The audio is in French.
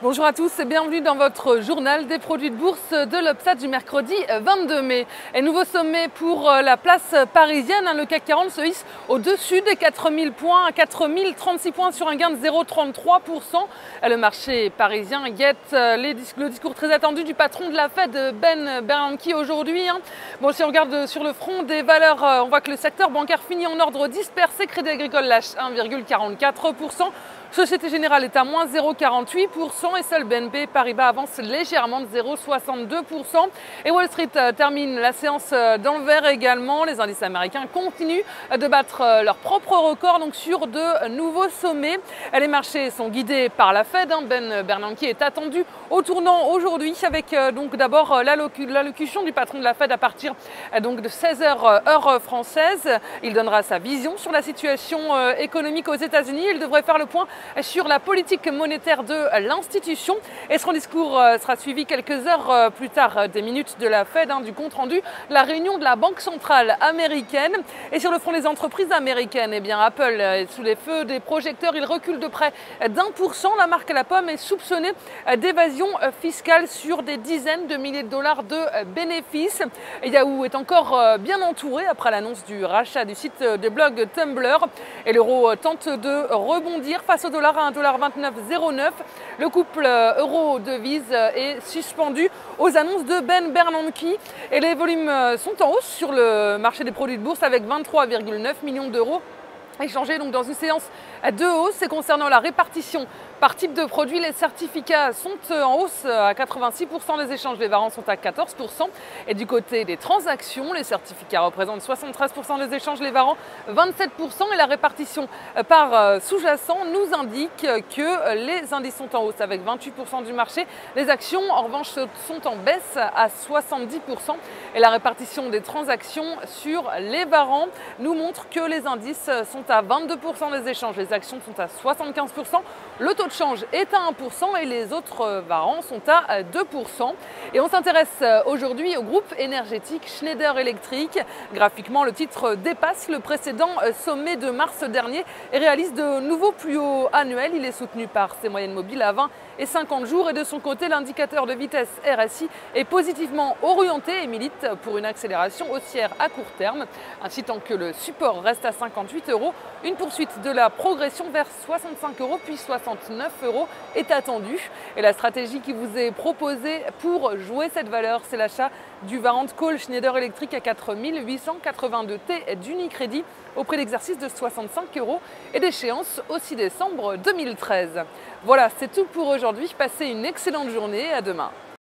Bonjour à tous et bienvenue dans votre journal des produits de bourse de l'Obstat du mercredi 22 mai. Et nouveau sommet pour la place parisienne. Le CAC 40 se hisse au-dessus des 4000 points, à 4036 points sur un gain de 0,33%. Le marché parisien guette le discours très attendu du patron de la Fed, Ben Bernanke, aujourd'hui. Bon, si on regarde sur le front des valeurs, on voit que le secteur bancaire finit en ordre dispersé. Crédit Agricole lâche 1,44%. Société Générale est à moins 0,48% et seul BNP Paribas avance légèrement de 0,62%. Et Wall Street termine la séance dans le vert également. Les indices américains continuent de battre leur propre record donc sur de nouveaux sommets. Les marchés sont guidés par la Fed. Ben Bernanke est attendu au tournant aujourd'hui avec donc d'abord l'allocution du patron de la Fed à partir donc de 16h heure française. Il donnera sa vision sur la situation économique aux États-Unis. Il devrait faire le point sur la politique monétaire de l'institution. Et son discours sera suivi quelques heures plus tard des minutes de la Fed, du compte rendu, la réunion de la Banque centrale américaine. Et sur le front des entreprises américaines, Apple est sous les feux des projecteurs. Il recule de près d'1%. La marque à la pomme est soupçonnée d'évasion fiscale sur des dizaines de milliers de dollars de bénéfices. Et Yahoo est encore bien entouré après l'annonce du rachat du site de blog Tumblr. Et l'euro tente de rebondir face au dollar à 1,2909. Le couple euro-devise est suspendu aux annonces de Ben Bernanke. Et les volumes sont en hausse sur le marché des produits de bourse avec 23,9 millions d'euros échangés donc dans une séance de hausse. Et concernant la répartition par type de produit, les certificats sont en hausse à 86%, les échanges des varants sont à 14%. Et du côté des transactions, les certificats représentent 73% des échanges, les varants 27%. Et la répartition par sous-jacent nous indique que les indices sont en hausse avec 28% du marché. Les actions, en revanche, sont en baisse à 70%. Et la répartition des transactions sur les varants nous montre que les indices sont à 22% des échanges, les actions sont à 75%. Le taux de change est à 1% et les autres varants sont à 2%. Et on s'intéresse aujourd'hui au groupe énergétique Schneider Electric. Graphiquement, le titre dépasse le précédent sommet de mars dernier et réalise de nouveaux plus hauts annuels. Il est soutenu par ses moyennes mobiles à 20 et 50 jours. Et de son côté, l'indicateur de vitesse RSI est positivement orienté et milite pour une accélération haussière à court terme. Ainsi, tant que le support reste à 58 €, une poursuite de la progression vers 65 € puis 69 € est attendue. Et la stratégie qui vous est proposée pour jouer cette valeur, c'est l'achat du Warrant Call Schneider Electric à 4882 T d'Unicredit au prix d'exercice de 65 € et d'échéance au 6 décembre 2013. Voilà, c'est tout pour aujourd'hui. Passez une excellente journée. À demain.